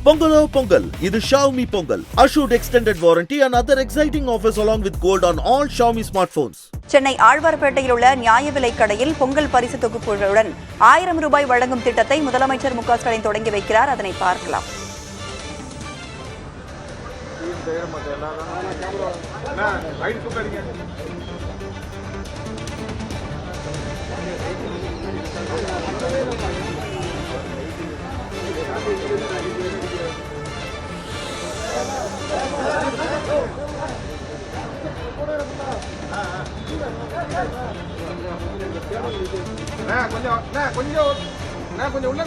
Pongalo Pongal, இது Xiaomi Pongal. Assured extended warranty and other exciting offers along with gold on all Xiaomi smartphones. Chennai ஆழ்வார்பேட்டையில் உள்ள நியாய விலைக் கடையில் பொங்கல் பரிசு தொகுப்புடன் 1000 ரூபாய் வழங்கும் திட்டத்தை முதலமைச்சர் மு க ஸ்டாலின் தொடங்கி வைக்கிறார். அதனை பார்க்கலாம். கொஞ்சம் உள்ள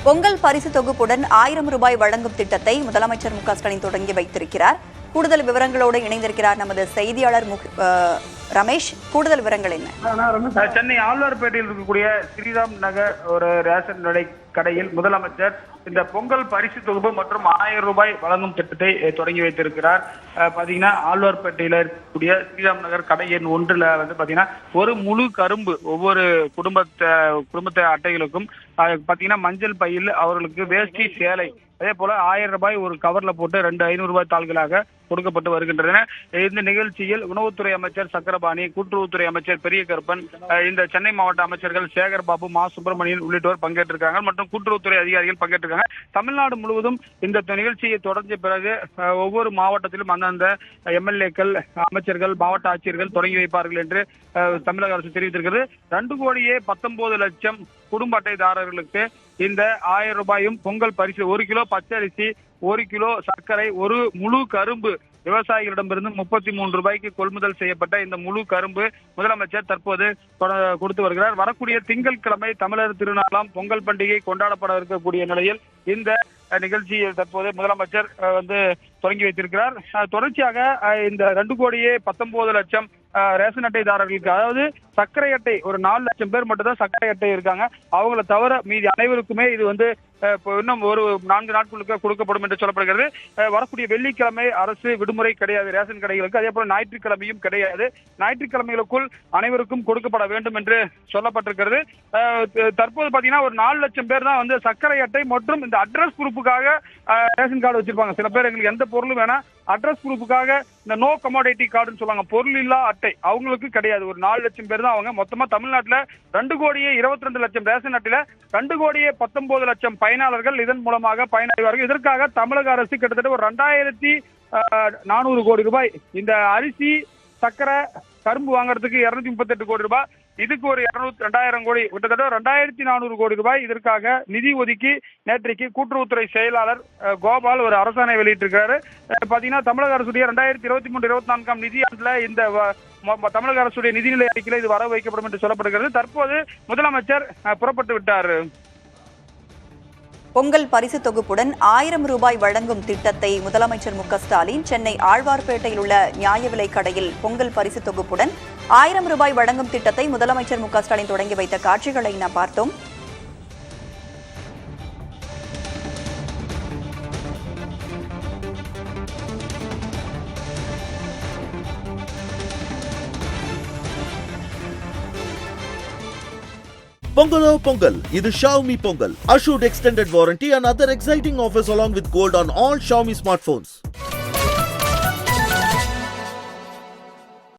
பொங்கல் பரிசு தொகுப்புடன் 1000 ரூபாய் வழங்கும் திட்டத்தை முதலமைச்சர் மு க ஸ்டாலின் தொடங்கி வைத்திருக்கிறார். கூடுதல் விவரங்களோடு இணைந்திருக்கிறார் நமது செய்தியாளர் ரமேஷ். கூடுதல் விவரங்கள் என்ன? சென்னை ஆழ்வார்பேட்டையில் இருக்கக்கூடிய ஸ்ரீராம் நகர் ஒரு ரேஷன் கடை கடையில் முதலமைச்சர் இந்த பொங்கல் பரிசு தொகுப்பு மற்றும் 1000 ரூபாய் வழங்கும் திட்டத்தை தொடங்கி வைத்திருக்கிறார். பாத்தீங்கன்னா ஆழ்வார்பேட்டையில இருக்கக்கூடிய ஸ்ரீராம் நகர் கடை எண் 1ல வந்து பாத்தீங்கன்னா ஒரு முழு கரும்பு ஒவ்வொரு குடும்பத்தை அட்டைகளுக்கும் பாத்தீங்கன்னா மஞ்சள் பையில் அவர்களுக்கு வேஷ்டி சேலை அதே போல 1000 ரூபாய் ஒரு கவர்ல போட்டு 2 500 ரூபாய் தாள்களாக கொடுக்கப்பட்டு வருகின்றன. இந்த நிகழ்ச்சியில் உணவுத்துறை அமைச்சர் சக்கரபாணி, கூட்டுறவுத்துறை அமைச்சர் பெரிய கருப்பன், இந்த சென்னை மாவட்ட அமைச்சர்கள் சேகர் பாபு, மா சுப்பிரமணியன் உள்ளிட்டோர் பங்கேற்றிருக்காங்க மற்றும் கூட்டுறவுத்துறை அதிகாரிகள் பங்கேற்றிருக்காங்க. தமிழ்நாடு முழுவதும் இந்த நிகழ்ச்சியை தொடர்ந்த பிறகு ஒவ்வொரு மாவட்டத்திலும் அந்தந்த எம்எல்ஏக்கள், அமைச்சர்கள், மாவட்ட ஆட்சியர்கள் தொடங்கி வைப்பார்கள் என்று தமிழக அரசு தெரிவித்திருக்கிறது. 2,19,00,000 குடும்ப அட்டைதாரர்களுக்கு இந்த 1000 ரூபாயும் பொங்கல் பரிசு 1 கிலோ பச்சரிசி, 1 கிலோ சர்க்கரை, ஒரு முழு கரும்பு விவசாயிகளிடமிருந்து 33 ரூபாய்க்கு கொள்முதல் செய்யப்பட்ட இந்த முழு கரும்பு முதலமைச்சர் தற்போது கொடுத்து வருகிறார். வரக்கூடிய திங்கட்கிழமை தமிழர் திருநாளாம் பொங்கல் பண்டிகை கொண்டாடப்பட இருக்கக்கூடிய நிலையில் இந்த நிகழ்ச்சியை தற்போது முதலமைச்சர் வந்து தொடங்கி வைத்திருக்கிறார். தொடர்ச்சியாக இந்த 2,19,00,000 ரேஷன் அட்டைதாரர்களுக்கு, அதாவது சர்க்கரை அட்டை ஒரு 4 லட்சம் பேர் மட்டும் தான் சர்க்கரை அட்டை இருக்காங்க. அவங்கள தவிர மீதி அனைவருக்குமே இது வந்து இன்னும் ஒரு 4 நாட்களுக்கு கொடுக்கப்படும் என்று சொல்லப்படுகிறது. வரக்கூடிய வெள்ளிக்கிழமை அரசு விடுமுறை கிடையாது ரேஷன் கடைகளுக்கு, அதே போல ஞாயிற்றுக்கிழமையும் கிடையாது. ஞாயிற்றுக்கிழமைகளுக்குள் அனைவருக்கும் கொடுக்கப்பட வேண்டும் என்று சொல்லப்பட்டிருக்கிறது. தற்போது பாத்தீங்கன்னா ஒரு 4 லட்சம் பேர் தான் வந்து சர்க்கரை அட்டை மற்றும் இந்த அட்ரஸ் ப்ரூஃபுக்காக ரேஷன் கார்டு வச்சிருப்பாங்க. சில பேர் எங்களுக்கு எந்த பொருளும் வேணா அட்ரஸ் ப்ரூஃபுக்காக இந்த நோ கமோடிட்டி கார்டுன்னு சொல்லுவாங்க, பொருள் இல்லா அட்டை, அவங்களுக்கு கிடையாது. ஒரு 4 லட்சம் பேர் தான் அவங்க. மொத்தமா தமிழ்நாட்டில் 2,22,00,000 ரேஷன் அட்டையில 2,19,00,000 பயனாளர்கள் இதன் மூலமாக பயனடைவார்கள். இதற்காக தமிழக அரசு கிட்டத்தட்ட ஒரு 2,400 கோடி ரூபாய், இந்த அரிசி, சர்க்கரை, கரும்பு வாங்குறதுக்கு 238 கோடி ரூபாய், இதுக்கு ஒரு 2,000 கோடி, கிட்டத்தட்ட 2,400 கோடி ரூபாய் இதற்காக நிதி ஒதுக்கி நேற்றைக்கு கூட்டுறவுத்துறை செயலாளர் கோபால் ஒரு அரசாணை வெளியிட்டிருக்கிறாரு. பாத்தீங்கன்னா தமிழக அரசுடைய 2023-24 நிதியாண்டுல இந்த தமிழக அரசுடைய நிதிநிலை அறிக்கையில் இது வரவு வைக்கப்படும் என்று சொல்லப்படுகிறது. தற்போது முதலமைச்சர் புறப்பட்டு விட்டார். பொங்கல் பரிசு தொகுப்புடன் 1000 ரூபாய் வழங்கும் திட்டத்தை முதலமைச்சர் மு க ஸ்டாலின் சென்னை ஆழ்வார்பேட்டையில் உள்ள நியாய விலைக் கடையில் பொங்கல் பரிசு தொகுப்புடன் 1000 ரூபாய் வழங்கும் திட்டத்தை முதலமைச்சர் மு க ஸ்டாலின் தொடங்கி வைத்த காட்சிகளை நாம் பார்த்தோம். Pongalo Pongal, இது Xiaomi Pongal. Assured extended warranty and other exciting offers along with gold on all Xiaomi smartphones.